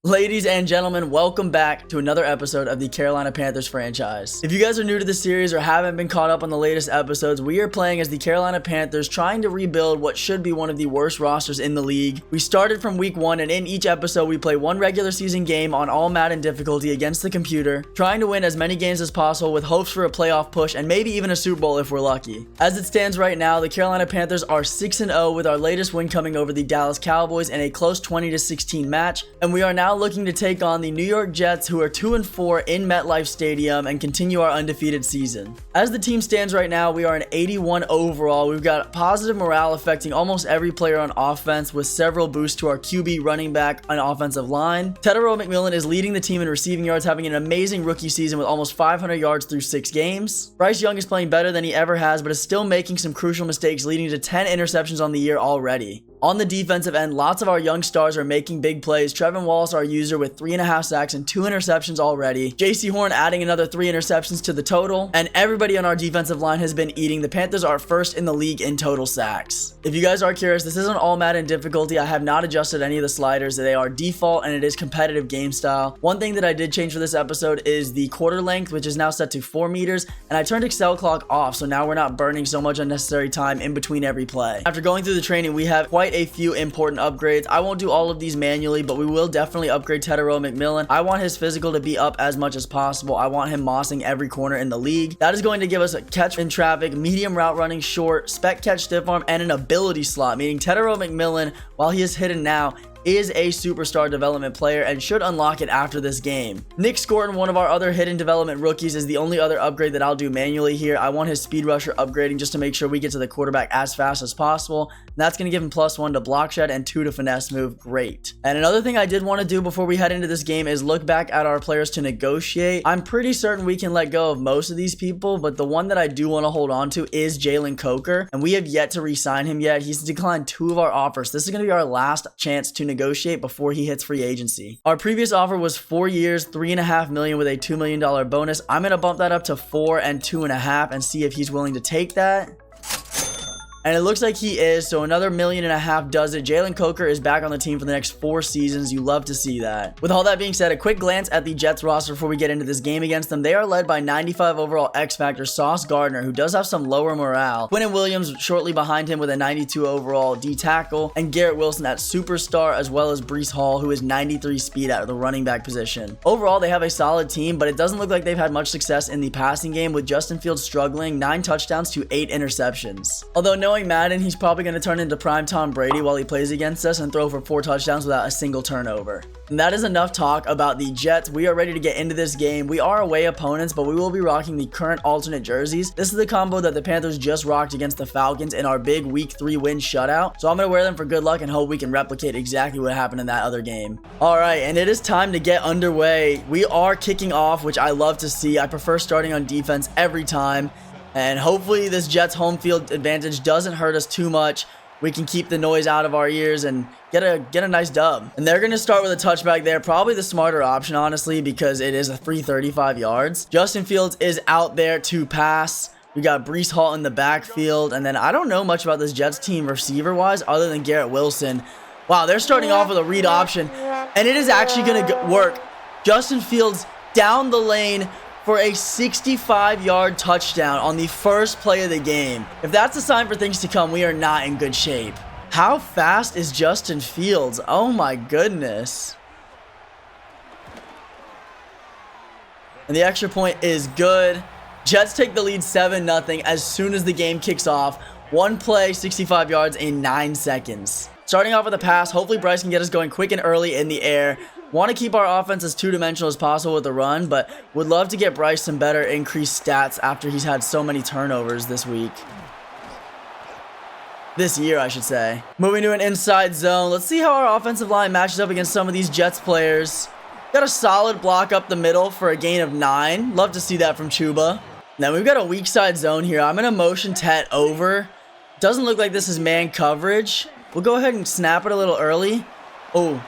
Ladies and gentlemen, welcome back to another episode of the Carolina Panthers franchise. If you guys are new to the series or haven't been caught up on the latest episodes, we are playing as the Carolina Panthers, trying to rebuild what should be one of the worst rosters in the league. We started from week 1, and in each episode we play one regular season game on all Madden difficulty against the computer, trying to win as many games as possible with hopes for a playoff push and maybe even a Super Bowl if we're lucky. As it stands right now, the Carolina Panthers are 6-0 with our latest win coming over the Dallas Cowboys in a close 20-16 match, and we are now looking to take on the New York Jets, who are 2-4 in MetLife Stadium, and continue our undefeated season. As the team stands right now, we are an 81 overall. We've got positive morale affecting almost every player on offense, with several boosts to our QB, running back, and offensive line. Tetairoa McMillan is leading the team in receiving yards, having an amazing rookie season with almost 500 yards through 6 games. Bryce Young is playing better than he ever has, but is still making some crucial mistakes, leading to 10 interceptions on the year already. On the defensive end, lots of our young stars are making big plays. Trevin Wallace, our user, with 3.5 sacks and 2 interceptions already. JC Horn adding another 3 interceptions to the total. And everybody on our defensive line has been eating. The Panthers are first in the league in total sacks. If you guys are curious, this isn't all Madden difficulty. I have not adjusted any of the sliders. They are default, and it is competitive game style. One thing that I did change for this episode is the quarter length, which is now set to 4 meters. And I turned Excel clock off, so now we're not burning so much unnecessary time in between every play. After going through the training, we have quite a few important upgrades. I won't do all of these manually, but we will definitely upgrade Tetairoa McMillan. I want his physical to be up as much as possible. I want him mossing every corner in the league. That is going to give us a catch in traffic, medium route running, short, spec catch, stiff arm, and an ability slot, meaning Tetairoa McMillan, while he is hidden now, is a superstar development player and should unlock it after this game. Nick Scorton, one of our other hidden development rookies, is the only other upgrade that I'll do manually here. I want his speed rusher upgrading just to make sure we get to the quarterback as fast as possible. And that's going to give him +1 to block shed and 2 to finesse move. Great. And another thing I did want to do before we head into this game is look back at our players to negotiate. I'm pretty certain we can let go of most of these people, but the one that I do want to hold on to is Jalen Coker, and we have yet to re-sign him yet. He's declined 2 of our offers. This is going to be our last chance to negotiate before he hits free agency. Our previous offer was 4 years, $3.5 million with a $2 million bonus. I'm going to bump that up to 4 and 2.5 and see if he's willing to take that. And it looks like he is, so another $1.5 million does it. Jalen Coker is back on the team for the next 4 seasons. You love to see that. With all that being said, a quick glance at the Jets roster before we get into this game against them. They are led by 95 overall X-Factor Sauce Gardner, who does have some lower morale. Quinnen Williams shortly behind him with a 92 overall D-tackle, and Garrett Wilson at superstar, as well as Breece Hall, who is 93 speed at the running back position. Overall, they have a solid team, but it doesn't look like they've had much success in the passing game, with Justin Fields struggling, 9 touchdowns to 8 interceptions. Although knowing Madden, he's probably going to turn into prime Tom Brady while he plays against us and throw for 4 touchdowns without a single turnover. And that is enough talk about the Jets. We are ready to get into this game. We are away opponents, but we will be rocking the current alternate jerseys. This is the combo that the Panthers just rocked against the Falcons in our big week 3 win shutout. So I'm going to wear them for good luck and hope we can replicate exactly what happened in that other game. All right, and it is time to get underway. We are kicking off, which I love to see. I prefer starting on defense every time. And hopefully this Jets home field advantage doesn't hurt us too much. We can keep the noise out of our ears and get a nice dub. And they're going to start with a touchback there. Probably the smarter option, honestly, because it is a 335 yards. Justin Fields is out there to pass. We got Breece Hall in the backfield. And then I don't know much about this Jets team receiver-wise other than Garrett Wilson. Wow, they're starting off with a read option. And it is actually going to work. Justin Fields down the lane for a 65-yard touchdown on the first play of the game. If that's a sign for things to come, we are not in good shape. How fast is Justin Fields? Oh my goodness. And the extra point is good. Jets take the lead 7-0 as soon as the game kicks off. One play, 65 yards in 9 seconds. Starting off with a pass, hopefully Bryce can get us going quick and early in the air. Want to keep our offense as two-dimensional as possible with the run, but would love to get Bryce some better increased stats after he's had so many turnovers this week. This year, I should say. Moving to an inside zone. Let's see how our offensive line matches up against some of these Jets players. Got a solid block up the middle for a gain of 9. Love to see that from Chuba. Now we've got a weak side zone here. I'm going to motion Tet over. Doesn't look like this is man coverage. We'll go ahead and snap it a little early. Oh.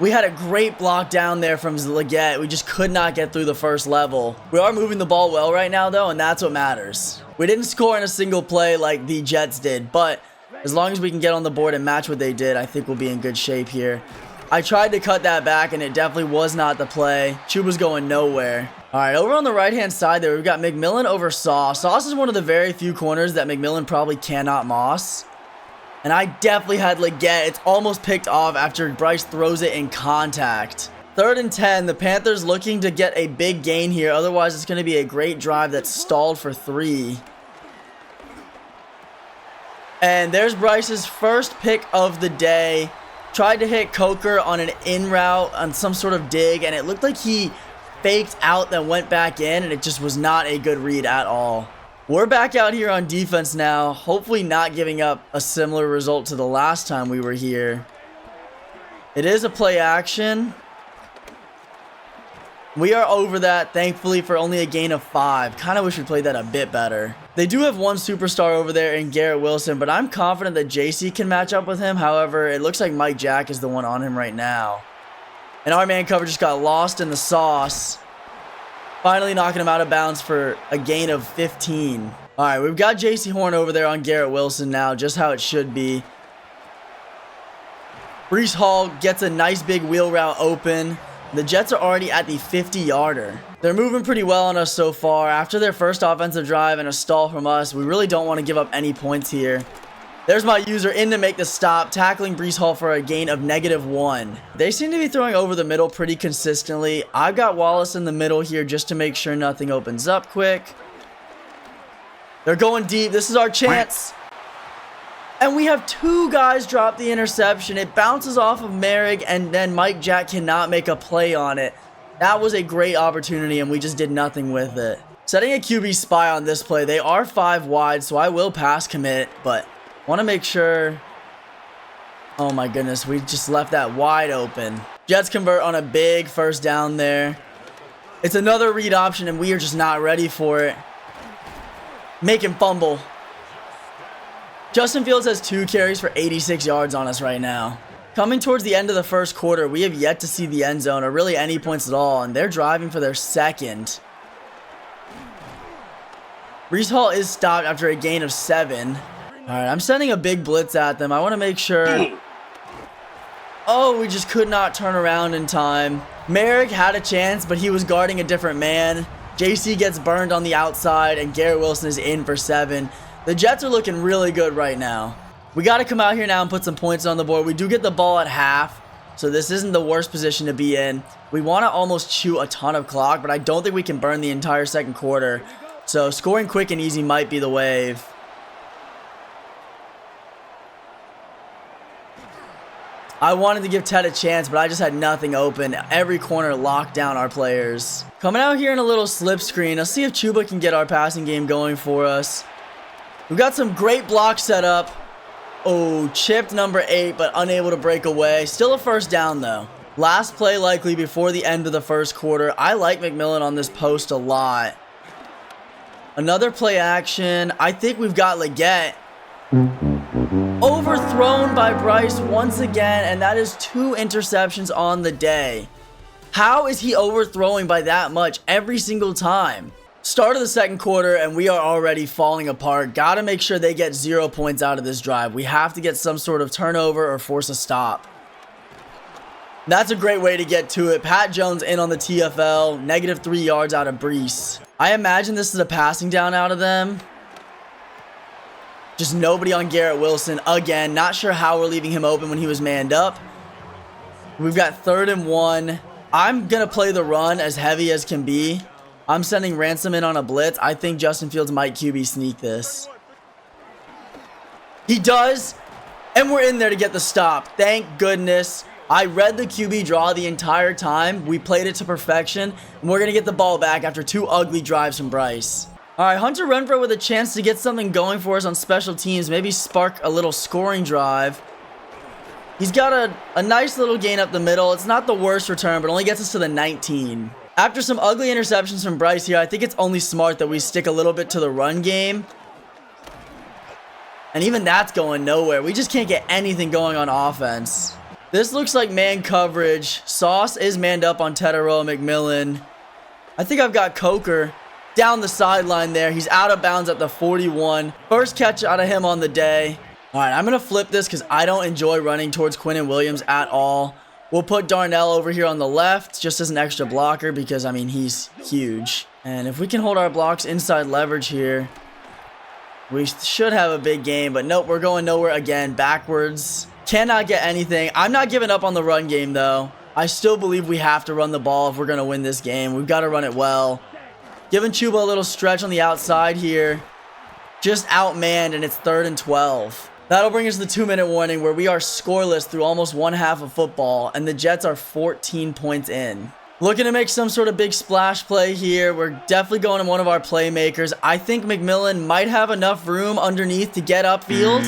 We had a great block down there from Leggett. We just could not get through the first level. We are moving the ball well right now, though, and that's what matters. We didn't score in a single play like the Jets did, but as long as we can get on the board and match what they did, I think we'll be in good shape here. I tried to cut that back, and it definitely was not the play. Chuba's going nowhere. All right, over on the right-hand side there, we've got McMillan over Sauce. Sauce is one of the very few corners that McMillan probably cannot moss. And I definitely had Leggett. It's almost picked off after Bryce throws it in contact. 3rd and 10. The Panthers looking to get a big gain here. Otherwise, it's going to be a great drive that's stalled for 3. And there's Bryce's first pick of the day. Tried to hit Coker on an in route on some sort of dig, and it looked like he faked out then went back in, and it just was not a good read at all. We're back out here on defense now, hopefully not giving up a similar result to the last time we were here. It is a play action. We are over that, thankfully, for only a gain of 5. Kind of wish we played that a bit better. They do have one superstar over there in Garrett Wilson, but I'm confident that JC can match up with him. However, it looks like Mike Jack is the one on him right now. And our man cover just got lost in the sauce. Finally knocking him out of bounds for a gain of 15. All right, we've got JC Horn over there on Garrett Wilson now, just how it should be. Breece Hall gets a nice big wheel route open. The Jets are already at the 50-yarder. They're moving pretty well on us so far. After their first offensive drive and a stall from us, we really don't want to give up any points here. There's my user in to make the stop, tackling Breece Hall for a gain of -1. They seem to be throwing over the middle pretty consistently. I've got Wallace in the middle here just to make sure nothing opens up quick. They're going deep. This is our chance. And we have 2 guys drop the interception. It bounces off of Merrick, and then Mike Jack cannot make a play on it. That was a great opportunity, and we just did nothing with it. Setting a QB spy on this play. They are 5 wide, so I will pass commit, but want to make sure. Oh my goodness, we just left that wide open. Jets convert on a big first down there. It's another read option, and we are just not ready for it. Make him fumble. Justin Fields has 2 carries for 86 yards on us right now. Coming towards the end of the first quarter, we have yet to see the end zone or really any points at all, and they're driving for their 2nd. Breece Hall is stopped after a gain of 7. All right, I'm sending a big blitz at them. I want to make sure. Oh, we just could not turn around in time. Merrick had a chance, but he was guarding a different man. JC gets burned on the outside, and Garrett Wilson is in for 7. The Jets are looking really good right now. We got to come out here now and put some points on the board. We do get the ball at half, so this isn't the worst position to be in. We want to almost chew a ton of clock, but I don't think we can burn the entire second quarter. So scoring quick and easy might be the wave. I wanted to give Ted a chance, but I just had nothing open. Every corner locked down our players. Coming out here in a little slip screen. Let's see if Chuba can get our passing game going for us. We've got some great blocks set up. Oh, chipped number 8, but unable to break away. Still a first down, though. Last play likely before the end of the first quarter. I like McMillan on this post a lot. Another play action. I think we've got Leggett. Overthrown by Bryce once again, and that is 2 interceptions on the day. How is he overthrowing by that much every single time? Start of the second quarter, and we are already falling apart. Got to make sure they get 0 points out of this drive. We have to get some sort of turnover or force a stop. That's a great way to get to it. Pat Jones in on the TFL. -3 yards out of Breece. I imagine this is a passing down out of them. Just nobody on Garrett Wilson. Again, not sure how we're leaving him open when he was manned up. We've got 3rd and 1. I'm going to play the run as heavy as can be. I'm sending Ransom in on a blitz. I think Justin Fields might QB sneak this. He does. And we're in there to get the stop. Thank goodness. I read the QB draw the entire time. We played it to perfection. And we're going to get the ball back after 2 ugly drives from Bryce. All right, Hunter Renfrow with a chance to get something going for us on special teams. Maybe spark a little scoring drive. He's got a nice little gain up the middle. It's not the worst return, but only gets us to the 19. After some ugly interceptions from Bryce here, I think it's only smart that we stick a little bit to the run game. And even that's going nowhere. We just can't get anything going on offense. This looks like man coverage. Sauce is manned up on Teteroa McMillan. I think I've got Coker down the sideline there. He's out of bounds at the 41. First catch out of him on the day. All right, I'm going to flip this because I don't enjoy running towards Quinnen Williams at all. We'll put Darnell over here on the left just as an extra blocker because, I mean, he's huge. And if we can hold our blocks inside leverage here, we should have a big game. But nope, we're going nowhere again. Backwards. Cannot get anything. I'm not giving up on the run game, though. I still believe we have to run the ball if we're going to win this game. We've got to run it well. Giving Chuba a little stretch on the outside here. Just outmanned, and it's 3rd and 12. That'll bring us to the 2-minute warning where we are scoreless through almost one half of football, and the Jets are 14 points in. Looking to make some sort of big splash play here. We're definitely going to one of our playmakers. I think McMillan might have enough room underneath to get upfield.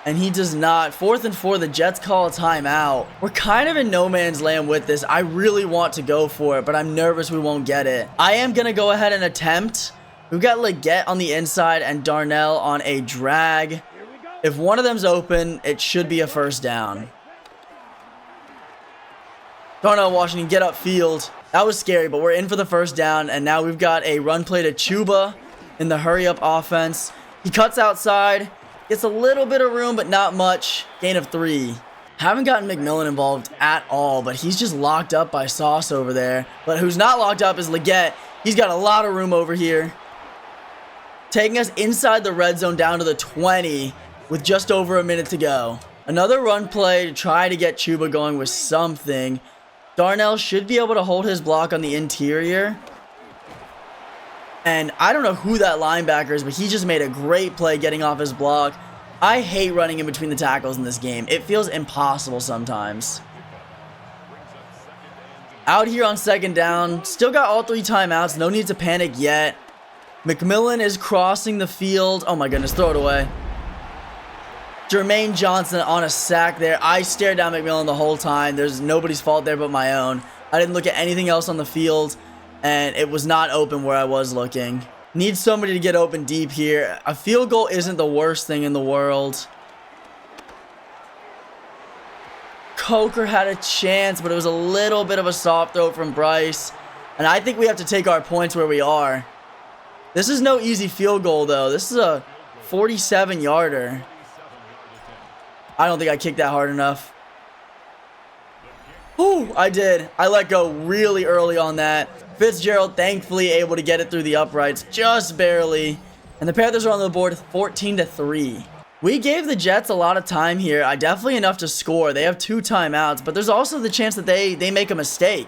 And he does not. 4th and 4, the Jets call a timeout. We're kind of in no man's land with this. I really want to go for it, but I'm nervous we won't get it. I am going to go ahead and attempt. We've got Leggett on the inside and Darnell on a drag. If one of them's open, it should be a first down. Darnell Washington, get upfield. That was scary, but we're in for the first down, and now we've got a run play to Chuba in the hurry-up offense. He cuts outside. Gets a little bit of room, but not much. Gain of 3. Haven't gotten McMillan involved at all, but he's just locked up by Sauce over there. But who's not locked up is Leggett. He's got a lot of room over here. Taking us inside the red zone down to the 20 with just over a minute to go. Another run play to try to get Chuba going with something. Darnell should be able to hold his block on the interior. And I don't know who that linebacker is, but he just made a great play getting off his block. I hate running in between the tackles in this game. It feels impossible sometimes. Out here on 2nd down. Still got all 3 timeouts. No need to panic yet. McMillan is crossing the field. Oh my goodness, throw it away. Jermaine Johnson on a sack there. I stared down McMillan the whole time. There's nobody's fault there but my own. I didn't look at anything else on the field. And it was not open where I was looking. Need somebody to get open deep here. A field goal isn't the worst thing in the world. Coker had a chance, but it was a little bit of a soft throw from Bryce. And I think we have to take our points where we are. This is no easy field goal, though. This is a 47-yarder. I don't think I kicked that hard enough. Ooh, I did. I let go really early on that. Fitzgerald thankfully able to get it through the uprights just barely. And the Panthers are on the board 14-3. We gave the Jets a lot of time here. Definitely enough to score. They have 2 timeouts, but there's also the chance that they make a mistake.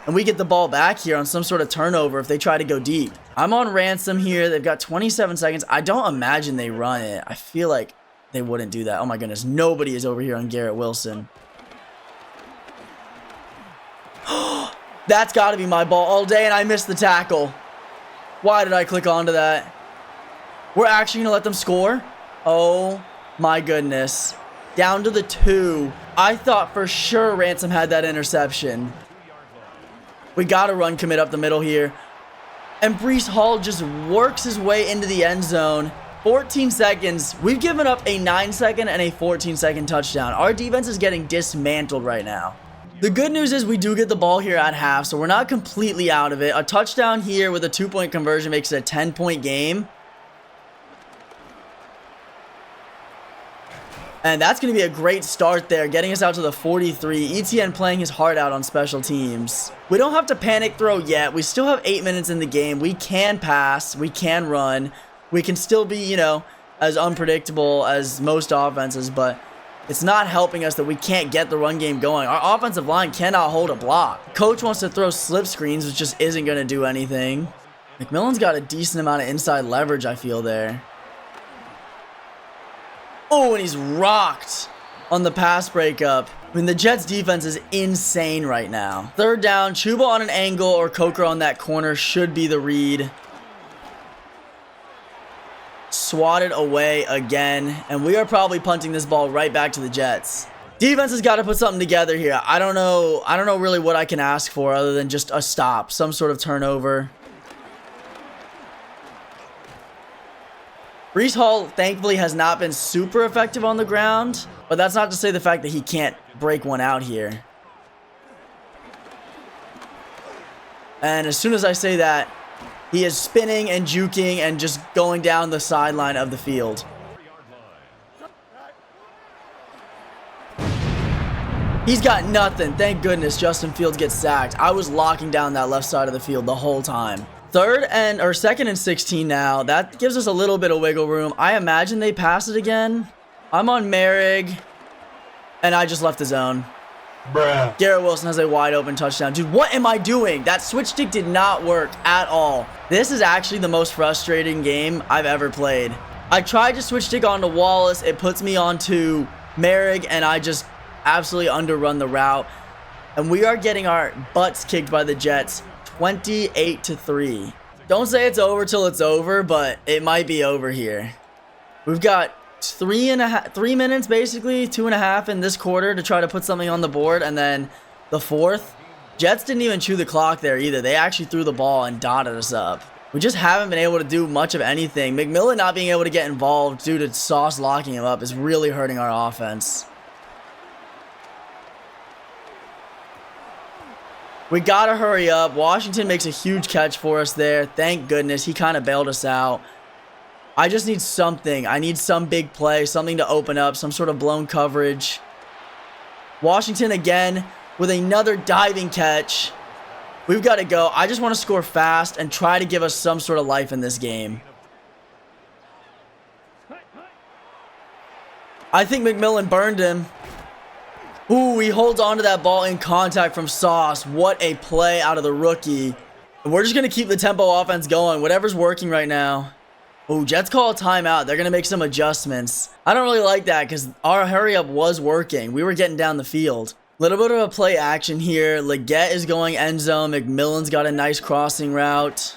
And we get the ball back here on some sort of turnover if they try to go deep. I'm on ransom here. They've got 27 seconds. I don't imagine they run it. I feel like they wouldn't do that. Oh my goodness. Nobody is over here on Garrett Wilson. That's got to be my ball all day, and I missed the tackle. Why did I click onto that? We're actually going to let them score? Oh, my goodness. Down to the 2. I thought for sure Ransom had that interception. We got to run commit up the middle here. And Breece Hall just works his way into the end zone. 14 seconds. We've given up a 9-second and a 14-second touchdown. Our defense is getting dismantled right now. The good news is we do get the ball here at half, so we're not completely out of it. A touchdown here with a 2-point conversion makes it a 10-point game. And that's going to be a great start there, getting us out to the 43. ETN playing his heart out on special teams. We don't have to panic throw yet. We still have 8 minutes in the game. We can pass. We can run. We can still be, you know, as unpredictable as most offenses, but it's not helping us that we can't get the run game going. Our offensive line cannot hold a block. Coach wants to throw slip screens, which just isn't going to do anything. McMillan's got a decent amount of inside leverage, I feel, there. Oh, and he's rocked on the pass breakup. I mean, the Jets' defense is insane right now. 3rd down, Chuba on an angle or Coker on that corner should be the read. Swatted away again, and we are probably punting this ball right back to the Jets. Defense has got to put something together here. I don't know really what I can ask for other than just a stop, some sort of turnover. Breece Hall, thankfully, has not been super effective on the ground, but that's not to say the fact that he can't break one out here. And as soon as I say that, he is spinning and juking and just going down the sideline of the field. He's got nothing. Thank goodness Justin Fields gets sacked. I was locking down that left side of the field the whole time. Second and 16 now. That gives us a little bit of wiggle room. I imagine they pass it again. I'm on Merrick, and I just left the zone. Bruh. Garrett Wilson has a wide open touchdown. Dude, what am I doing? That switch stick did not work at all. This is actually the most frustrating game I've ever played. I tried to switch stick onto Wallace. It puts me onto Merrick, and I just absolutely underrun the route. And we are getting our butts kicked by the Jets 28-3. Don't say it's over till it's over, but it might be over here. We've got 3 minutes, basically 2.5 in this quarter to try to put something on the board, and then the fourth. Jets didn't even chew the clock there either. They actually threw the ball and dotted us up. We just haven't been able to do much of anything. McMillan not being able to get involved due to Sauce locking him up is really hurting our offense. We gotta hurry up. Washington makes a huge catch for us there. Thank goodness. He kind of bailed us out. I just need something. I need some big play, something to open up, some sort of blown coverage. Washington again with another diving catch. We've got to go. I just want to score fast and try to give us some sort of life in this game. I think McMillan burned him. Ooh, he holds on to that ball in contact from Sauce. What a play out of the rookie. And we're just going to keep the tempo offense going. Whatever's working right now. Ooh, Jets call a timeout. They're going to make some adjustments. I don't really like that because our hurry up was working. We were getting down the field. Little bit of a play action here. Leggett is going end zone. McMillan's got a nice crossing route.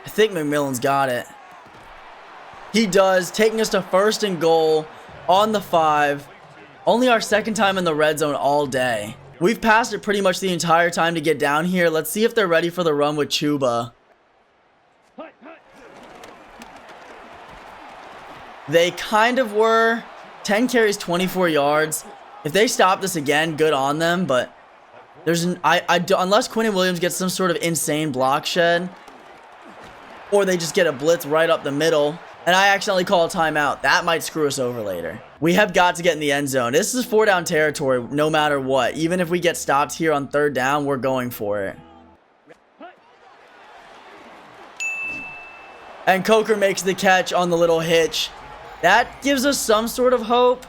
I think McMillan's got it. He does, taking us to 1st and goal on the 5. Only our second time in the red zone all day. We've passed it pretty much the entire time to get down here. Let's see if they're ready for the run with Chuba. They kind of were. 10 carries, 24 yards. If they stop this again, good on them, but there's unless Quinnen Williams gets some sort of insane block shed, or they just get a blitz right up the middle, and I accidentally call a timeout, that might screw us over later. We have got to get in the end zone. This is 4-down territory no matter what. Even if we get stopped here on 3rd down, we're going for it. And Coker makes the catch on the little hitch. That gives us some sort of hope.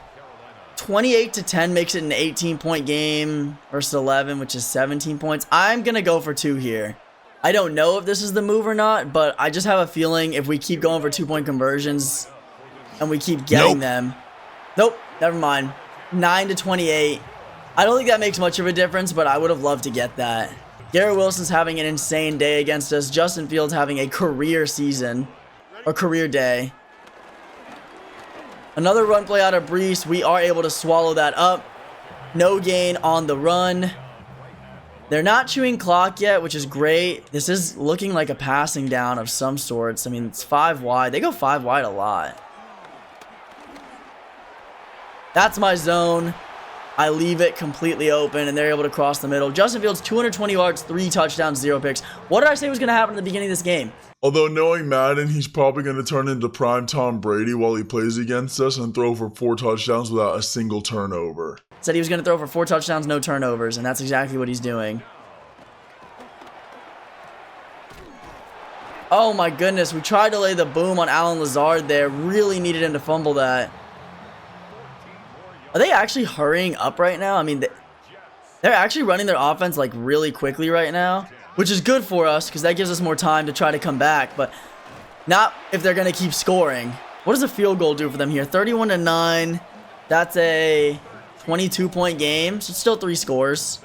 28-10 makes it an 18-point game versus 11, which is 17 points. I'm going to go for 2 here. I don't know if this is the move or not, but I just have a feeling if we keep going for 2-point conversions and we keep getting them. Nope, never mind. 9-28. I don't think that makes much of a difference, but I would have loved to get that. Garrett Wilson's having an insane day against us. Justin Fields having a career season or career day. Another run play out of Brees. We are able to swallow that up. No gain on the run. They're not chewing clock yet, which is great. This is looking like a passing down of some sorts. I mean, it's 5 wide. They go 5 wide a lot. That's my zone. I leave it completely open, and they're able to cross the middle. Justin Fields, 220 yards, 3 touchdowns, 0 picks. What did I say was going to happen at the beginning of this game? Although knowing Madden, he's probably going to turn into prime Tom Brady while he plays against us and throw for 4 touchdowns without a single turnover. Said he was going to throw for 4 touchdowns, no turnovers, and that's exactly what he's doing. Oh my goodness, we tried to lay the boom on Allen Lazard there. Really needed him to fumble that. Are they actually hurrying up right now? I mean, they're actually running their offense like really quickly right now, which is good for us because that gives us more time to try to come back, but not if they're going to keep scoring. What does a field goal do for them here? 31-9. That's a 22-point game, so it's still 3 scores.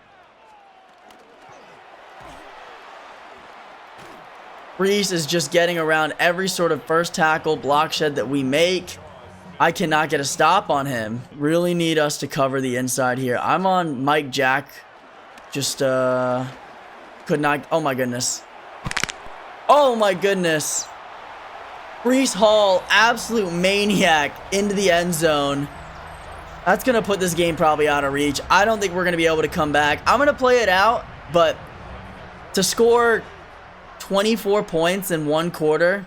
Brees is just getting around every sort of first tackle block shed that we make. I cannot get a stop on him. Really need us to cover the inside here. I'm on Mike Jack. Just, could not. Oh my goodness. Oh my goodness. Brees Hall, absolute maniac, into the end zone. That's going to put this game probably out of reach. I don't think we're going to be able to come back. I'm going to play it out, but to score 24 points in 1 quarter,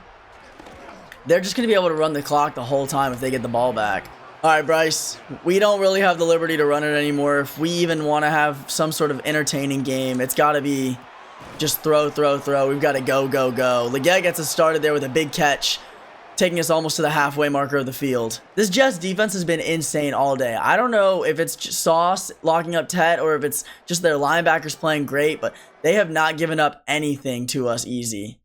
they're just going to be able to run the clock the whole time if they get the ball back. All right, Bryce, we don't really have the liberty to run it anymore. If we even want to have some sort of entertaining game, it's got to be just throw, throw, throw. We've got to go, go, go. Leggett gets us started there with a big catch, taking us almost to the halfway marker of the field. This Jets defense has been insane all day. I don't know if it's just Sauce locking up Tet or if it's just their linebackers playing great, but they have not given up anything to us easy.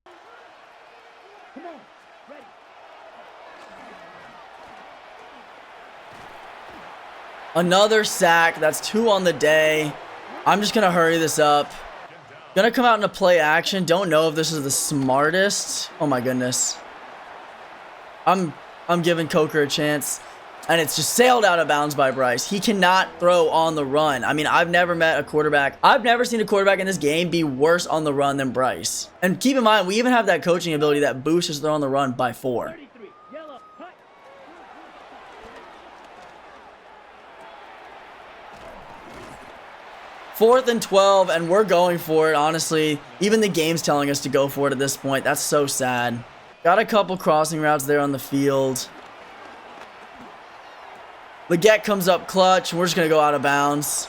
Another sack. That's 2 on the day. I'm just going to hurry this up. Going to come out into play action. Don't know if this is the smartest. Oh my goodness. I'm giving Coker a chance. And it's just sailed out of bounds by Bryce. He cannot throw on the run. I mean, I've never seen a quarterback in this game be worse on the run than Bryce. And keep in mind, we even have that coaching ability that boosts his throw on the run by 4. Fourth and 12, and we're going for it, honestly. Even the game's telling us to go for it at this point. That's so sad. Got a couple crossing routes there on the field. Leggett comes up clutch, and we're just going to go out of bounds.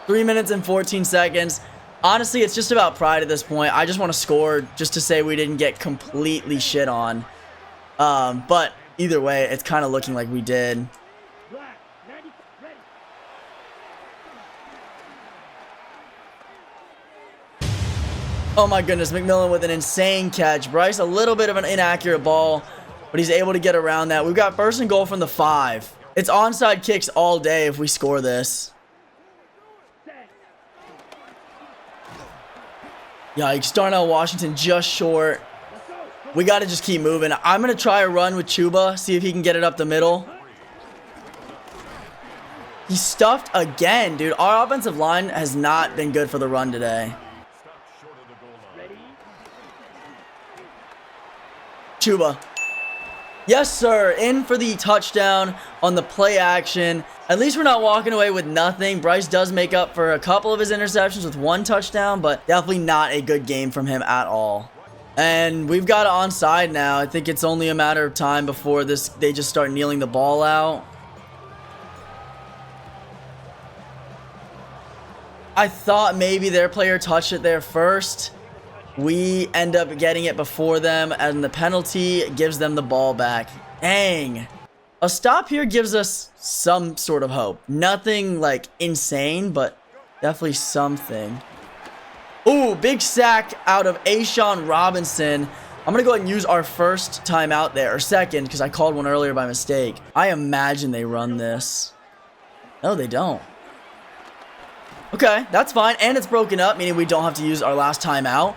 3 minutes and 14 seconds. Honestly, it's just about pride at this point. I just want to score just to say we didn't get completely shit on. But either way, it's kind of looking like we did. Oh my goodness, McMillan with an insane catch. Bryce, a little bit of an inaccurate ball, but he's able to get around that. We've got first and goal from the 5. It's onside kicks all day if we score this. Yikes, Darnell Washington just short. We got to just keep moving. I'm going to try a run with Chuba, see if he can get it up the middle. He's stuffed again, dude. Our offensive line has not been good for the run today. Chuba. Yes, sir. In for the touchdown on the play action. At least we're not walking away with nothing. Bryce does make up for a couple of his interceptions with 1 touchdown, but definitely not a good game from him at all. And we've got it onside now. I think it's only a matter of time before they just start kneeling the ball out. I thought maybe their player touched it there first. We end up getting it before them, and the penalty gives them the ball back. Dang. A stop here gives us some sort of hope. Nothing, like, insane, but definitely something. Ooh, big sack out of A'Shawn Robinson. I'm going to go ahead and use our first timeout there, or second, because I called one earlier by mistake. I imagine they run this. No, they don't. Okay, that's fine, and it's broken up, meaning we don't have to use our last timeout.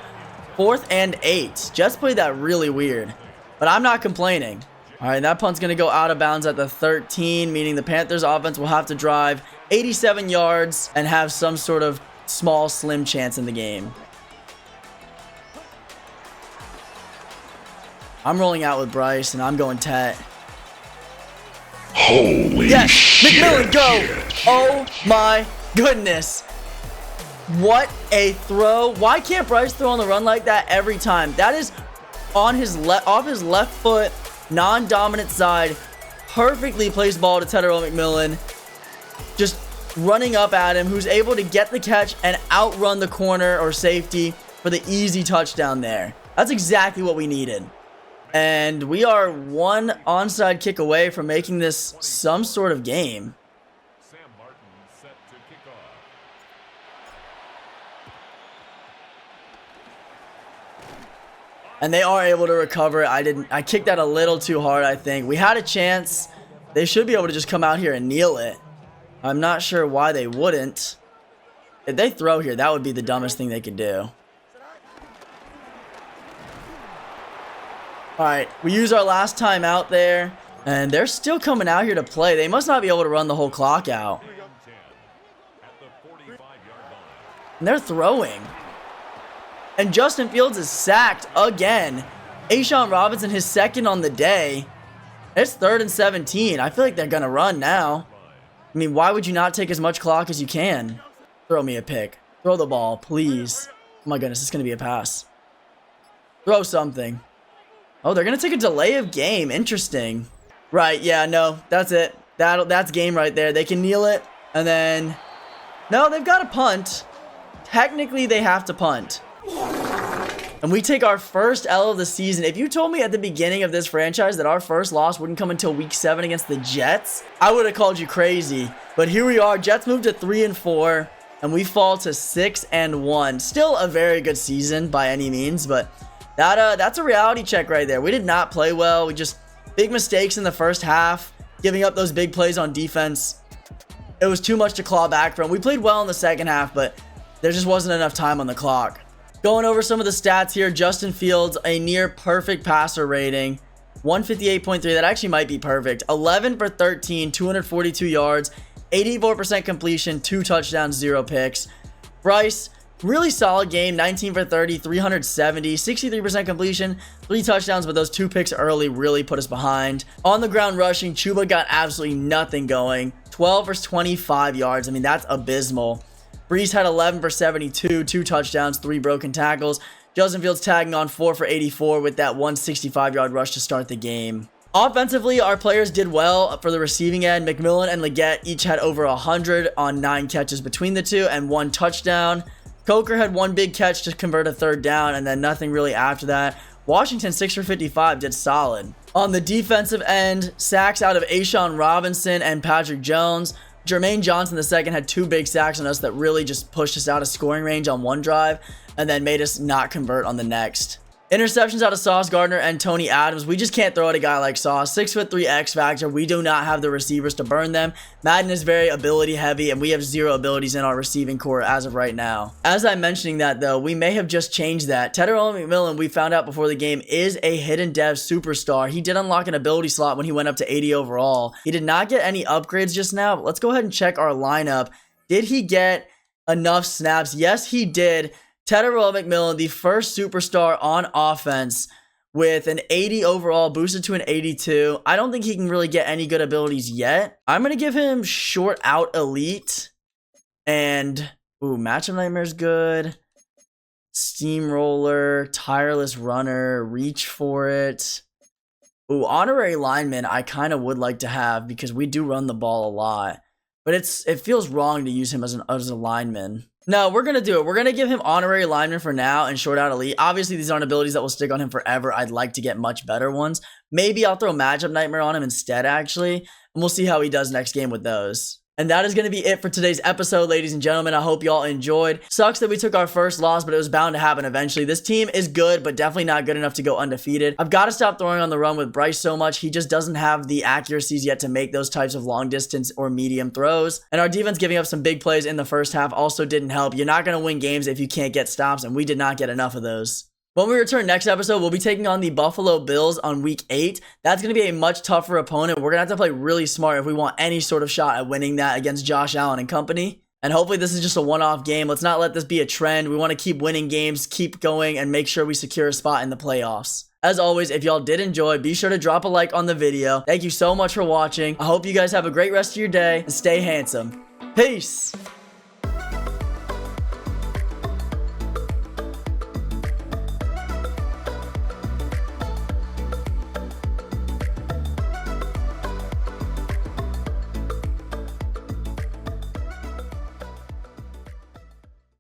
4th and 8. Jets played that really weird, but I'm not complaining. All right, that punt's going to go out of bounds at the 13, meaning the Panthers offense will have to drive 87 yards and have some sort of small, slim chance in the game. I'm rolling out with Bryce, and I'm going Tet. Holy yes, shit. McMillan, go! Oh my goodness. What a throw. Why can't Bryce throw on the run like that every time? That is on his off his left foot, non-dominant side. Perfectly placed ball to Tedero McMillan. Just running up at him, who's able to get the catch and outrun the corner or safety for the easy touchdown there. That's exactly what we needed. And we are 1 onside kick away from making this some sort of game. And they are able to recover it. I kicked that a little too hard, I think. We had a chance. They should be able to just come out here and kneel it. I'm not sure why they wouldn't. If they throw here, that would be the dumbest thing they could do. Alright, we use our last time out there. And they're still coming out here to play. They must not be able to run the whole clock out. And they're throwing. And Justin Fields is sacked again. A'Shawn Robinson, his 2nd on the day. It's 3rd and 17. I feel like they're going to run now. I mean, why would you not take as much clock as you can? Throw me a pick. Throw the ball, please. Oh my goodness, it's going to be a pass. Throw something. Oh, they're going to take a delay of game. Interesting. Right, yeah, no, that's it. That's game right there. They can kneel it, and then... No, they've got to punt. Technically, they have to punt. And we take our first L of the season. If you told me at the beginning of this franchise that our first loss wouldn't come until week 7 against the Jets, I would have called you crazy. But here we are. Jets moved to 3-4, and we fall to 6-1. Still a very good season by any means, but that's a reality check right there. We did not play well. We just big mistakes in the first half, giving up those big plays on defense. It was too much to claw back from. We played well in the second half, but there just wasn't enough time on the clock. Going over some of the stats here, Justin Fields, a near perfect passer rating, 158.3. That actually might be perfect. 11 for 13, 242 yards, 84% completion, 2 touchdowns, 0 picks. Bryce, really solid game, 19 for 30, 370, 63% completion, 3 touchdowns, but those 2 picks early really put us behind. On the ground rushing, Chuba got absolutely nothing going. 12 for 25 yards. I mean, that's abysmal. Breeze had 11 for 72, 2 touchdowns, 3 broken tackles. Justin Fields tagging on 4 for 84 with that 165-yard rush to start the game. Offensively, our players did well for the receiving end. McMillan and Leggett each had over 100 on 9 catches between the two and 1 touchdown. Coker had 1 big catch to convert a 3rd down and then nothing really after that. Washington, 6 for 55, did solid. On the defensive end, sacks out of Ashawn Robinson and Patrick Jones. Jermaine Johnson II had 2 big sacks on us that really just pushed us out of scoring range on one drive and then made us not convert on the next. Interceptions out of Sauce Gardner and Tony Adams. We just can't throw at a guy like Sauce. 6'3" X factor. We do not have the receivers to burn them. Madden is very ability heavy, and we have 0 abilities in our receiving core as of right now. As I'm mentioning that, though, we may have just changed that. Tedderell McMillan, we found out before the game, is a hidden dev superstar. He did unlock an ability slot when he went up to 80 overall. He did not get any upgrades just now, but let's go ahead and check our lineup. Did he get enough snaps? Yes, he did. Tedderell McMillan, the first superstar on offense with an 80 overall, boosted to an 82. I don't think he can really get any good abilities yet. I'm going to give him short out elite. And, matchup nightmare's good. Steamroller, tireless runner, reach for it. Honorary lineman I kind of would like to have because we do run the ball a lot. But it feels wrong to use him as a lineman. No, we're going to do it. We're going to give him honorary lineman for now and short out elite. Obviously, these aren't abilities that will stick on him forever. I'd like to get much better ones. Maybe I'll throw matchup nightmare on him instead, actually. And we'll see how he does next game with those. And that is going to be it for today's episode, ladies and gentlemen. I hope y'all enjoyed. Sucks that we took our first loss, but it was bound to happen eventually. This team is good, but definitely not good enough to go undefeated. I've got to stop throwing on the run with Bryce so much. He just doesn't have the accuracies yet to make those types of long distance or medium throws. And our defense giving up some big plays in the first half also didn't help. You're not going to win games if you can't get stops, and we did not get enough of those. When we return next episode, we'll be taking on the Buffalo Bills on week 8. That's going to be a much tougher opponent. We're going to have to play really smart if we want any sort of shot at winning that against Josh Allen and company. And hopefully this is just a one-off game. Let's not let this be a trend. We want to keep winning games, keep going, and make sure we secure a spot in the playoffs. As always, if y'all did enjoy, be sure to drop a like on the video. Thank you so much for watching. I hope you guys have a great rest of your day and stay handsome. Peace!